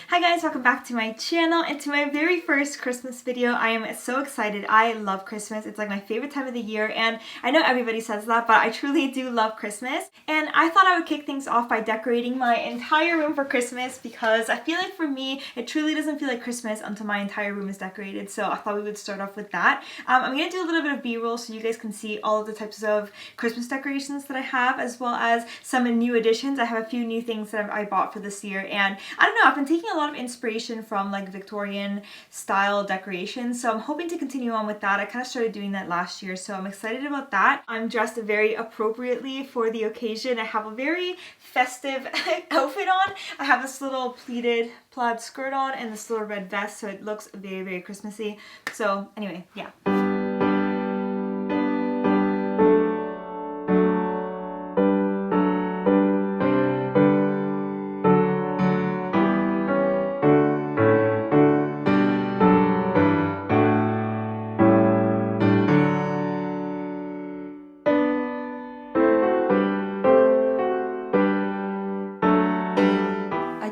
Hi guys, welcome back to my channel and to my very first Christmas video. I am so excited. I love Christmas. It's like my favorite time of the year, and I know everybody says that, but I truly do love Christmas. And I thought I would kick things off by decorating my entire room for Christmas because I feel like for me, it truly doesn't feel like Christmas until my entire room is decorated. So I thought we would start off with that. I'm going to do a little bit of B-roll so you guys can see all of the types of Christmas decorations that I have, as well as some new additions. I have a few new things that I bought for this year, and I don't know, I've been taking a lot of inspiration from like Victorian style decorations, so I'm hoping to continue on with that. I kind of started doing that last year, so I'm excited about that. I'm dressed very appropriately for the occasion. I have a very festive outfit on. I have this little pleated plaid skirt on and this little red vest, so it looks very, very Christmassy. So anyway, yeah.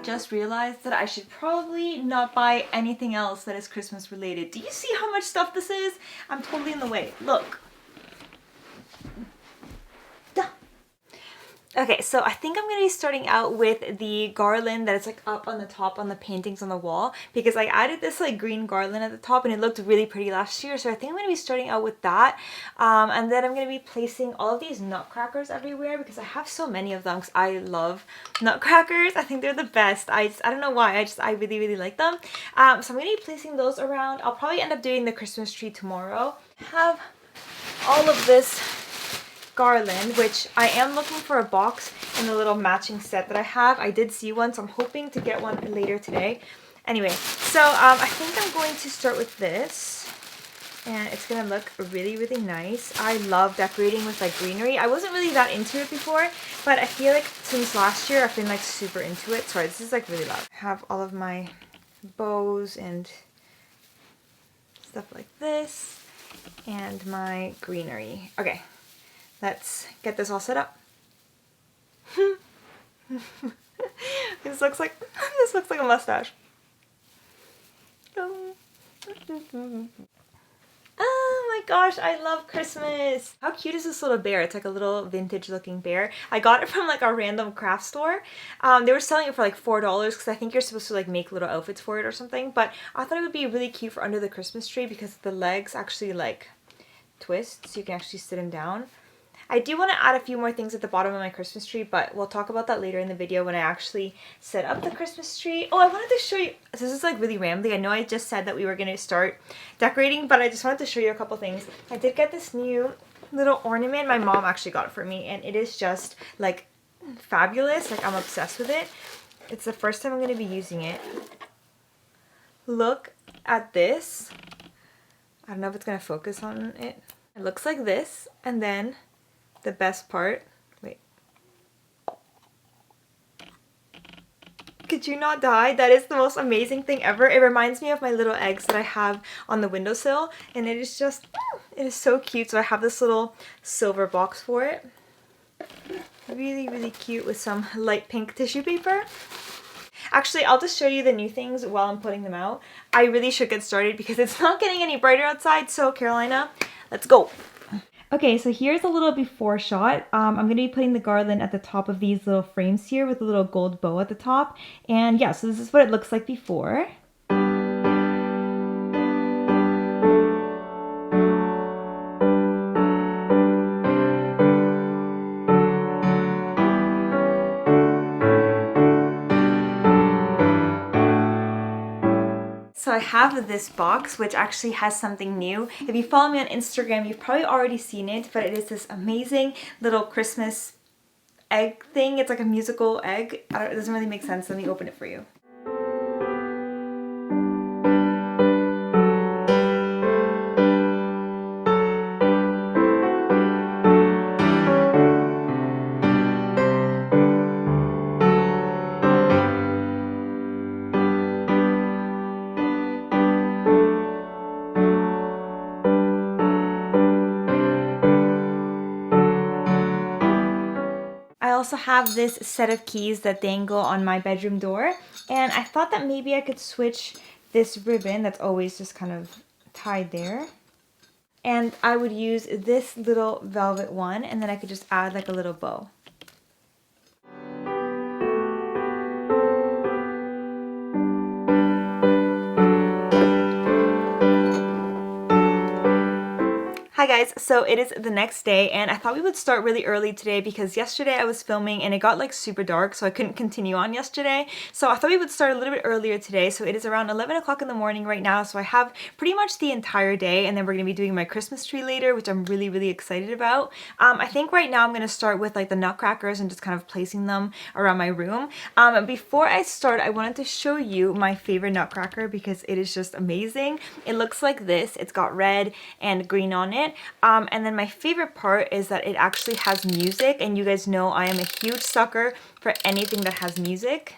Just realized that I should probably not buy anything else that is Christmas related. Do you see how much stuff this is? I'm totally in the way. Look. Duh. Okay, so I think I'm going to be starting out with the garland that is like up on the top on the paintings on the wall, because I added this like green garland at the top and it looked really pretty last year. So I think I'm going to be starting out with that. And then I'm going to be placing all of these nutcrackers everywhere because I have so many of them because I love nutcrackers. I think they're the best. I don't know why. I really, really like them. So I'm going to be placing those around. I'll probably end up doing the Christmas tree tomorrow. Have all of this garland, which I am looking for a box in the little matching set that I have. I did see one, so I'm hoping to get one later today. Anyway, so I think I'm going to start with this, and it's gonna look really, really nice. I love decorating with like greenery. I wasn't really that into it before, but I feel like since last year I've been like super into it. Sorry, this is like really loud. I have all of my bows and stuff like this and my greenery. Okay. Let's get this all set up. This looks like a mustache. Oh my gosh, I love Christmas. How cute is this little bear? It's like a little vintage looking bear. I got it from like a random craft store. They were selling it for like $4 because I think you're supposed to like make little outfits for it or something. But I thought it would be really cute for under the Christmas tree because the legs actually like twist so you can actually sit him down. I do want to add a few more things at the bottom of my Christmas tree, but we'll talk about that later in the video when I actually set up the Christmas tree. Oh, I wanted to show you, this is like really rambly. I know I just said that we were going to start decorating, but I just wanted to show you a couple things. I did get this new little ornament. My mom actually got it for me, and it is just like fabulous. Like I'm obsessed with it. It's the first time I'm going to be using it. Look at this. I don't know if it's going to focus on it. It looks like this, and then the best part, wait. Could you not die? That is the most amazing thing ever. It reminds me of my little eggs that I have on the windowsill, and it is just, it is so cute. So I have this little silver box for it. Really, really cute with some light pink tissue paper. Actually, I'll just show you the new things while I'm putting them out. I really should get started because it's not getting any brighter outside. So Carolina, let's go. Okay, so here's a little before shot. I'm going to be putting the garland at the top of these little frames here with a little gold bow at the top. And yeah, so this is what it looks like before. So I have this box, which actually has something new. If you follow me on Instagram, you've probably already seen it, but it is this amazing little Christmas egg thing. It's like a musical egg. It doesn't really make sense. Let me open it for you. also have this set of keys that dangle on my bedroom door. And I thought that maybe I could switch this ribbon that's always just kind of tied there. And I would use this little velvet one, and then I could just add like a little bow. Hi guys, so it is the next day and I thought we would start really early today because yesterday I was filming and it got like super dark, so I couldn't continue on yesterday. So I thought we would start a little bit earlier today. So it is around 11 o'clock in the morning right now, so I have pretty much the entire day, and then we're going to be doing my Christmas tree later, which I'm really excited about. I think right now I'm going to start with like the nutcrackers and just kind of placing them around my room. Before I start, I wanted to show you my favorite nutcracker because it is just amazing. It looks like this. It's got red and green on it. And then my favorite part is that it actually has music, and you guys know I am a huge sucker for anything that has music.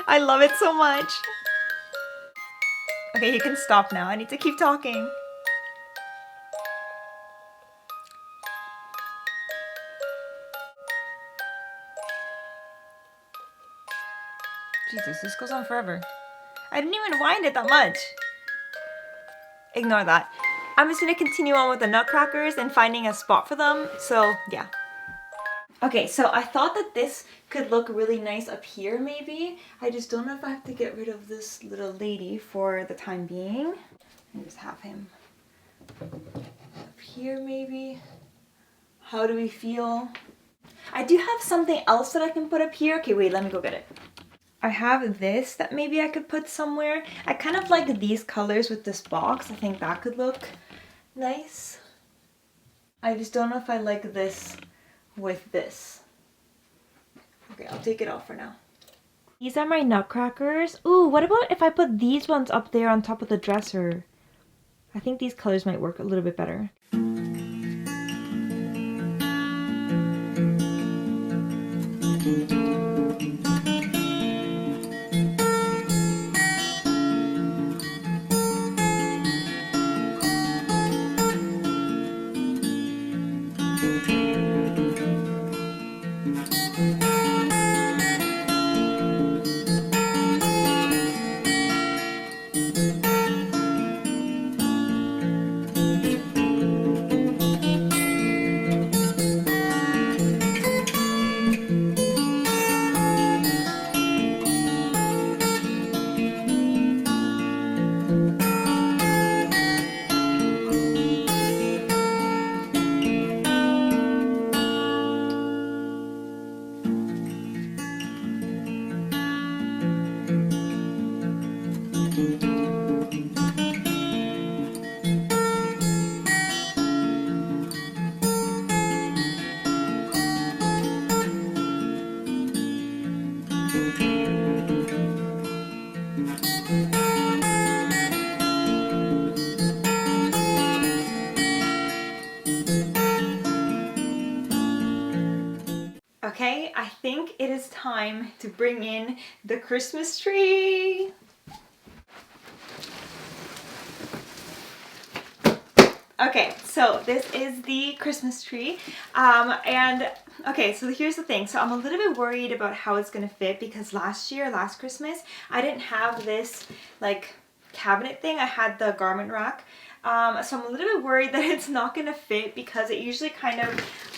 I love it so much. Okay, you can stop now. I need to keep talking. Jesus, this goes on forever. I didn't even wind it that much. Ignore that. I'm just gonna continue on with the nutcrackers and finding a spot for them, so yeah. Okay, so I thought that this could look really nice up here maybe. I just don't know if I have to get rid of this little lady for the time being. And just have him up here maybe. How do we feel? I do have something else that I can put up here. Okay, wait, let me go get it. I have this that maybe I could put somewhere. I kind of like these colors with this box. I think that could look nice. I just don't know if I like this with this. Okay, I'll take it off for now. These are my nutcrackers. Ooh, what about if I put these ones up there on top of the dresser? I think these colors might work a little bit better. Okay, I think it is time to bring in the Christmas tree. Okay, so this is the Christmas tree. Okay, so here's the thing. So I'm a little bit worried about how it's gonna fit because last Christmas, I didn't have this like cabinet thing. I had the garment rack. So I'm a little bit worried that it's not gonna fit because it usually kind of,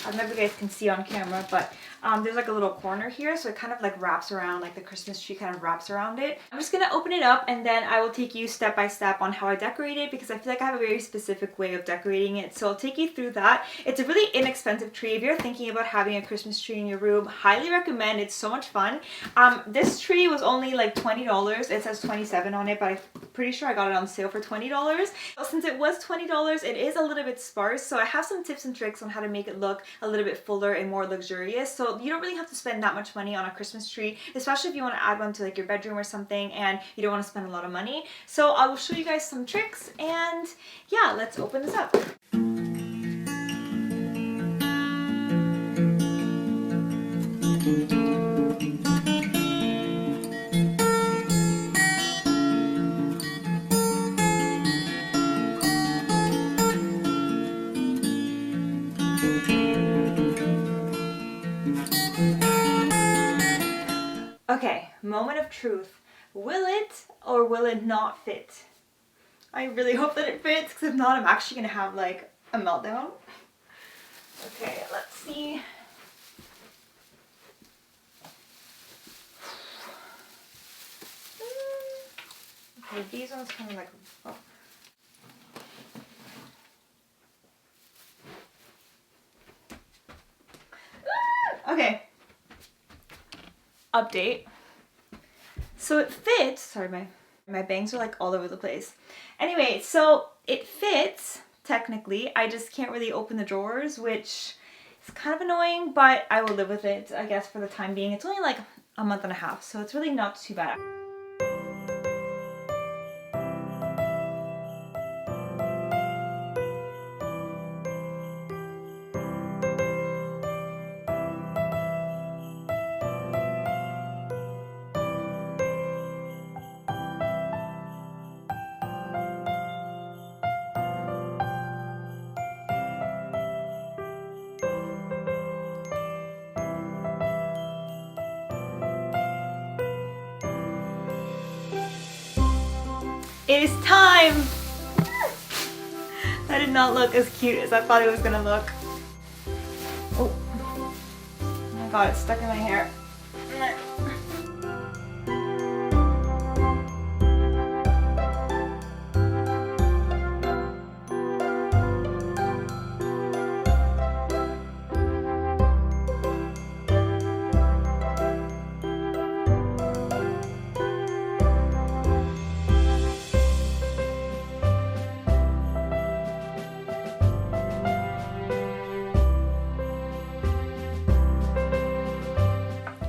I don't know if you guys can see on camera, but there's like a little corner here, so it kind of like wraps around, like the Christmas tree kind of wraps around it. I'm just gonna open it up and then I will take you step by step on how I decorate it because I feel like I have a very specific way of decorating it. So I'll take you through that. It's a really inexpensive tree. If you're thinking about having a Christmas tree in your room, highly recommend. It's so much fun. This tree was only like $20. It says 27 on it, but I'm pretty sure I got it on sale for $20. So since it was $20, it is a little bit sparse. So I have some tips and tricks on how to make it look a little bit fuller and more luxurious. So you don't really have to spend that much money on a Christmas tree, especially if you want to add one to like your bedroom or something and you don't want to spend a lot of money. So I will show you guys some tricks and yeah, let's open this up. Okay, moment of truth. Will it or will it not fit? I really hope that it fits, because if not, I'm actually going to have like a meltdown. Okay, let's see. Okay, these ones kind of like, oh. Okay. Update. So it fits. Sorry, my bangs are like all over the place. Anyway, so it fits technically. I just can't really open the drawers, which is kind of annoying, but I will live with it, I guess, for the time being. It's only like a month and a half, so it's really not too bad. It is time! That did not look as cute as I thought it was gonna look. Oh my god, it's stuck in my hair.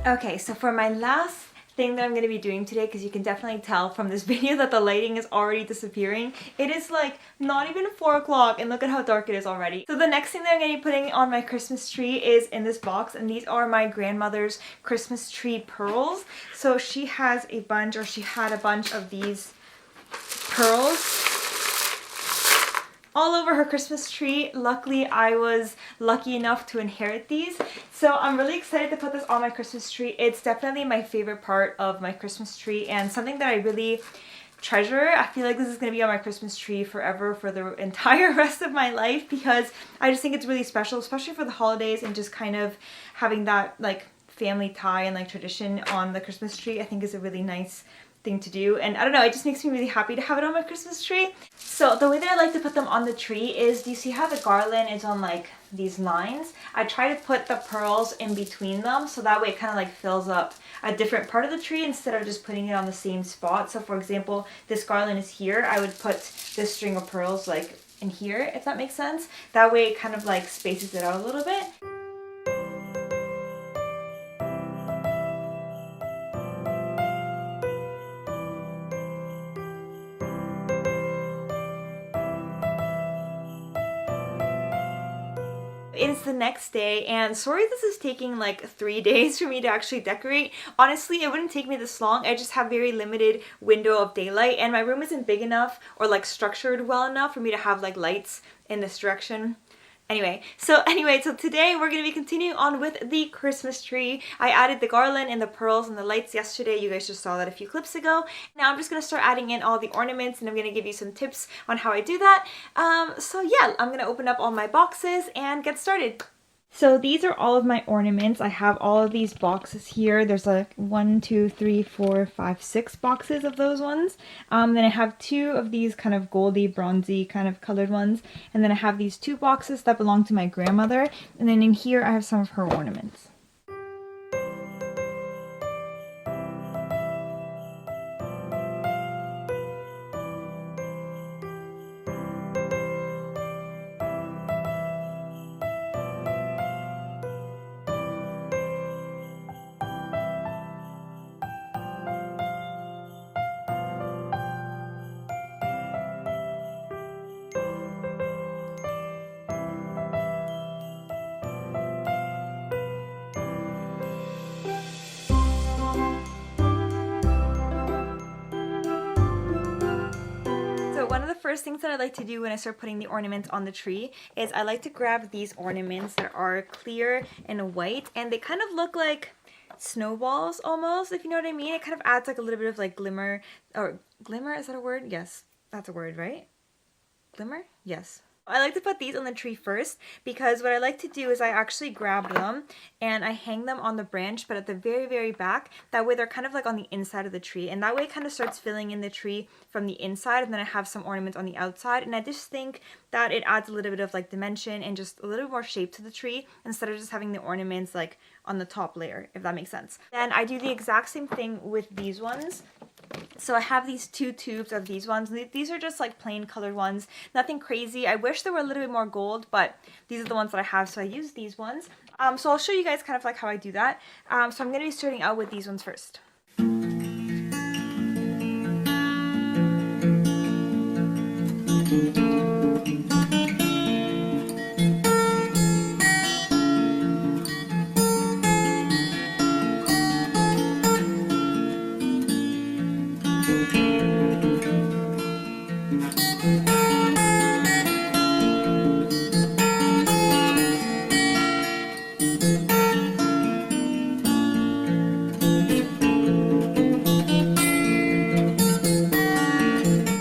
Okay, so for my last thing that I'm going to be doing today, because you can definitely tell from this video that the lighting is already disappearing. It is like not even 4 o'clock and look at how dark it is already. So the next thing that I'm going to be putting on my Christmas tree is in this box, and these are my grandmother's Christmas tree pearls. So she has a bunch, or she had a bunch of these pearls all over her Christmas tree. Luckily, I was lucky enough to inherit these. So I'm really excited to put this on my Christmas tree. It's definitely my favorite part of my Christmas tree and something that I really treasure. I feel like this is going to be on my Christmas tree forever for the entire rest of my life, because I just think it's really special, especially for the holidays, and just kind of having that like family tie and like tradition on the Christmas tree, I think is a really nice thing to do. And I don't know, it just makes me really happy to have it on my Christmas tree. So the way that I like to put them on the tree is, do you see how the garland is on like these lines? I try to put the pearls in between them, so that way it kind of like fills up a different part of the tree instead of just putting it on the same spot. So for example, this garland is here, I would put this string of pearls like in here, if that makes sense. That way it kind of like spaces it out a little bit. It's the next day, and sorry this is taking like 3 days for me to actually decorate. Honestly, it wouldn't take me this long. I just have very limited window of daylight, and my room isn't big enough or like structured well enough for me to have like lights in this direction. Anyway, so today we're going to be continuing on with the Christmas tree. I added the garland and the pearls and the lights yesterday. You guys just saw that a few clips ago. Now I'm just going to start adding in all the ornaments, and I'm going to give you some tips on how I do that. So yeah, I'm going to open up all my boxes and get started. So these are all of my ornaments. I have all of these boxes here. There's like 1, 2, 3, 4, 5, 6 boxes of those ones. Then I have 2 of these kind of goldy, bronzy kind of colored ones. And then I have these 2 boxes that belong to my grandmother. And then in here I have some of her ornaments. One of the first things that I like to do when I start putting the ornaments on the tree is I like to grab these ornaments that are clear and white, and they kind of look like snowballs almost, if you know what I mean. It kind of adds like a little bit of like glimmer, or glimmer, is that a word? Yes, that's a word, right? Glimmer? Yes. I like to put these on the tree first because what I like to do is I actually grab them and I hang them on the branch, but at the very, very back. That way they're kind of like on the inside of the tree, and that way it kind of starts filling in the tree from the inside, and then I have some ornaments on the outside. And I just think that it adds a little bit of like dimension and just a little more shape to the tree instead of just having the ornaments like on the top layer, if that makes sense. Then I do the exact same thing with these ones. So I have these 2 tubes of these ones. These are just like plain colored ones, nothing crazy. I wish there were a little bit more gold, but these are the ones that I have, so I use these ones. So I'll show you guys kind of like how I do that. So I'm going to be starting out with these ones first.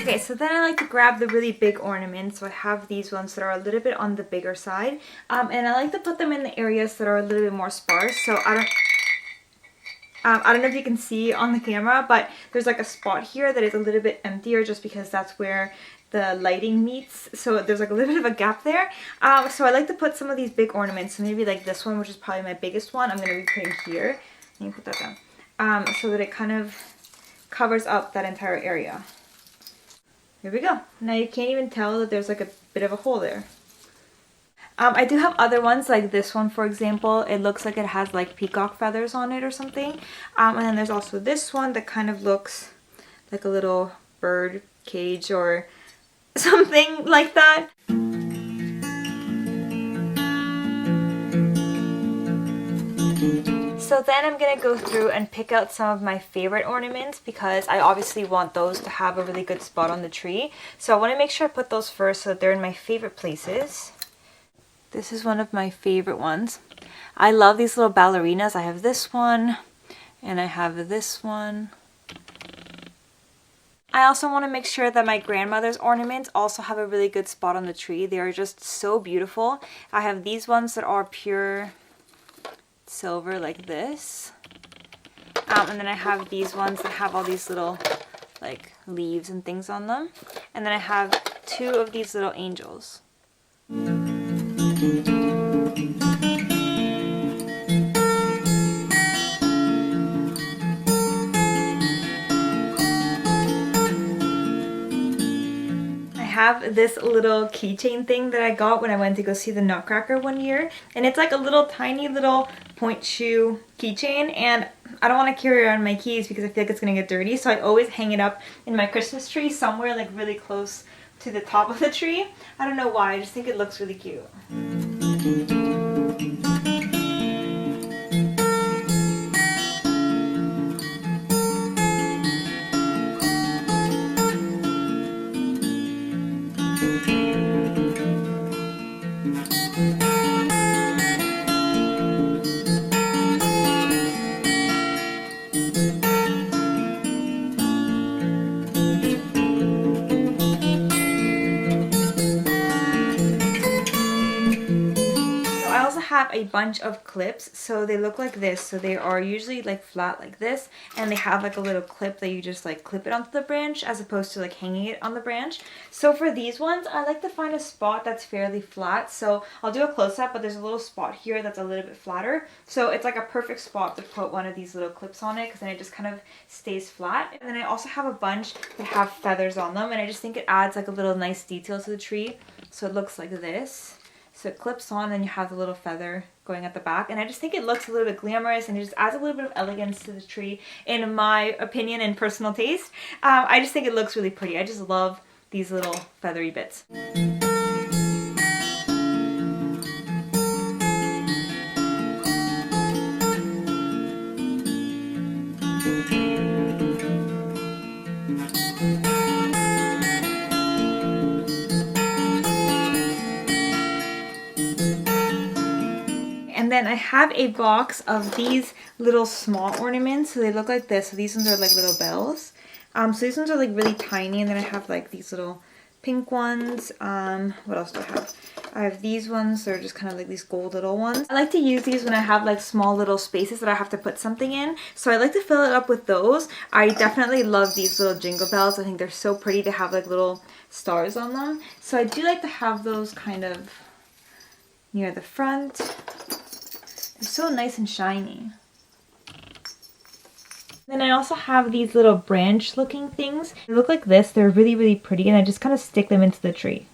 Okay, so then I like to grab the really big ornaments. So I have these ones that are a little bit on the bigger side. And I like to put them in the areas that are a little bit more sparse. So I don't know if you can see on the camera, but there's like a spot here that is a little bit emptier just because that's where the lighting meets. So there's like a little bit of a gap there. So I like to put some of these big ornaments, so maybe like this one, which is probably my biggest one, I'm going to be putting here. Let me put that down. So that it kind of covers up that entire area. Here we go. Now you can't even tell that there's like a bit of a hole there. I do have other ones like this one, for example. It looks like it has like peacock feathers on it or something. And then there's also this one that kind of looks like a little bird cage or something like that. So then I'm going to go through and pick out some of my favorite ornaments because I obviously want those to have a really good spot on the tree. So I want to make sure I put those first so that they're in my favorite places. This is one of my favorite ones. I love these little ballerinas. I have this one and I have this one. I also want to make sure that my grandmother's ornaments also have a really good spot on the tree. They are just so beautiful. I have these ones that are pure silver like this. And then I have these ones that have all these little like leaves and things on them. And then I have 2 of these little angels. Have this little keychain thing that I got when I went to go see the Nutcracker one year, and it's like a little tiny little point shoe keychain, and I don't want to carry around my keys because I feel like it's gonna get dirty, so I always hang it up in my Christmas tree somewhere like really close to the top of the tree. I don't know why, I just think it looks really cute. Have a bunch of clips, so they look like this. So they are usually like flat like this, and they have like a little clip that you just like clip it onto the branch as opposed to like hanging it on the branch. So for these ones, I like to find a spot that's fairly flat. So I'll do a close-up, but there's a little spot here that's a little bit flatter, so it's like a perfect spot to put one of these little clips on it because then it just kind of stays flat. And then I also have a bunch that have feathers on them, and I just think it adds like a little nice detail to the tree. So it looks like this. So it clips on and you have the little feather going at the back, and I just think it looks a little bit glamorous and it just adds a little bit of elegance to the tree in my opinion and personal taste. I just think it looks really pretty. I just love these little feathery bits. And then I I have a box of these little small ornaments. So they look like this. So these ones are like little bells. So these ones are like really tiny, and then I have like these little pink ones. What else do I have? I have these ones. They're just kind of like these gold little ones. I like to use these when I have like small little spaces that I have to put something in. So I like to fill it up with those. I definitely love these little jingle bells. I think they're so pretty to have like little stars on them. So I do like to have those kind of near the front. They're so nice and shiny. Then I also have these little branch looking things. They look like this. They're really, really pretty, and I just kind of stick them into the tree.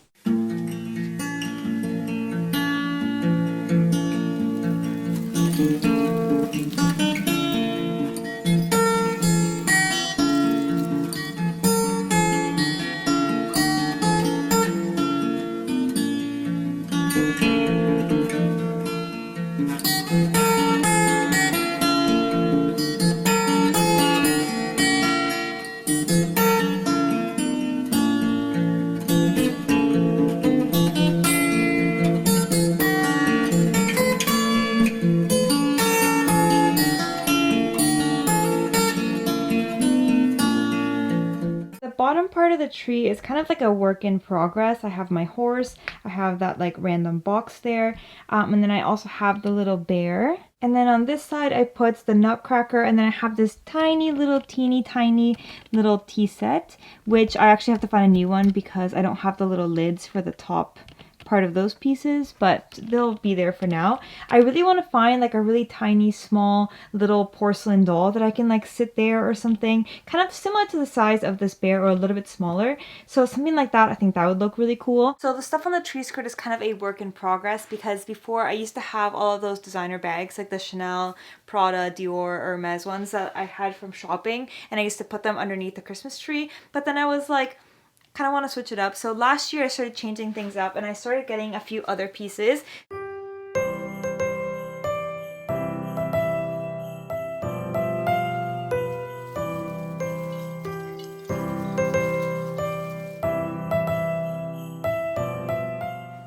Bottom part of the tree is kind of like a work in progress. I have my horse, I have that like random box there, and then I also have the little bear. And then on this side I put the Nutcracker, and then I have this tiny little teeny tiny little tea set, which I actually have to find a new one because I don't have the little lids for the top part of those pieces, but they'll be there for now. I really want to find like a really tiny small little porcelain doll that I can like sit there or something, kind of similar to the size of this bear or a little bit smaller. So something like that, I think that would look really cool. So the stuff on the tree skirt is kind of a work in progress, because before I used to have all of those designer bags like the Chanel, Prada, Dior, Hermes ones that I had from shopping, and I used to put them underneath the Christmas tree. But then I was like, kind of want to switch it up. So last year I started changing things up, and I started getting a few other pieces.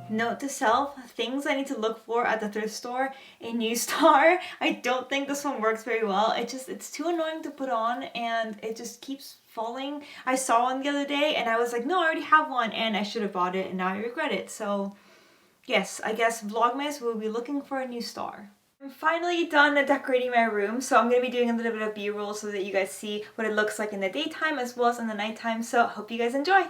Note to self, things I need to look for at the thrift store: a new star. I don't think this one works very well. It's too annoying to put on, and it just keeps falling. I saw one the other day and I was like, no, I already have one, and I should have bought it, and now I regret it. So yes, I guess Vlogmas will be looking for a new star. I'm finally done decorating my room, so I'm going to be doing a little bit of B-roll so that you guys see what it looks like in the daytime as well as in the nighttime. So hope you guys enjoy.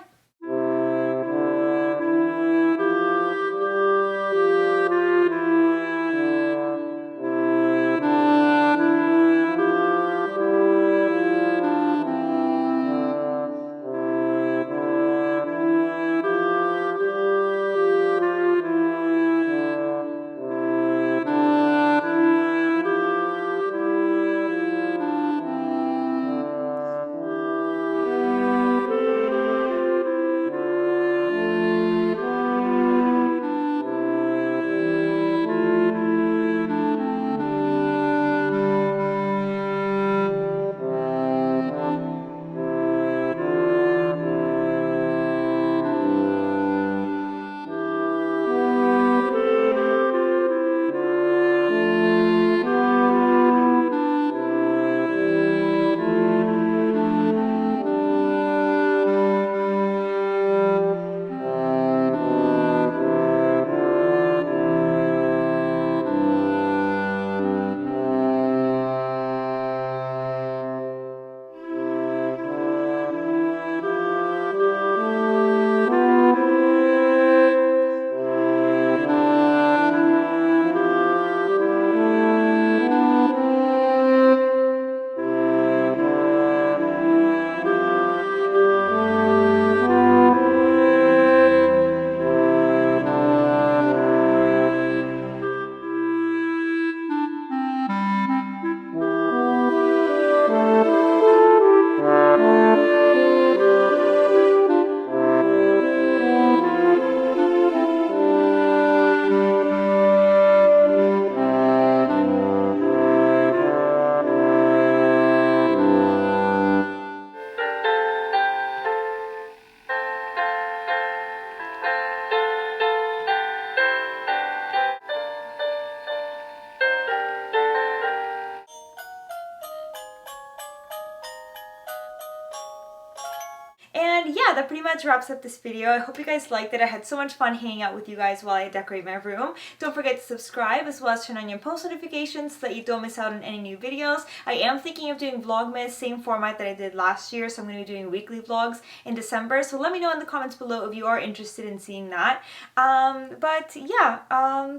much wraps up this video. I hope you guys liked it. I had so much fun hanging out with you guys while I decorate my room. Don't forget to subscribe as well as turn on your post notifications so that you don't miss out on any new videos. I am thinking of doing vlogmas, same format that I did last year, so I'm going to be doing weekly vlogs in December. So let me know in the comments below if you are interested in seeing that. But yeah,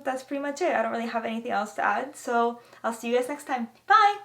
that's pretty much it. I don't really have anything else to add, so I'll see you guys next time. Bye!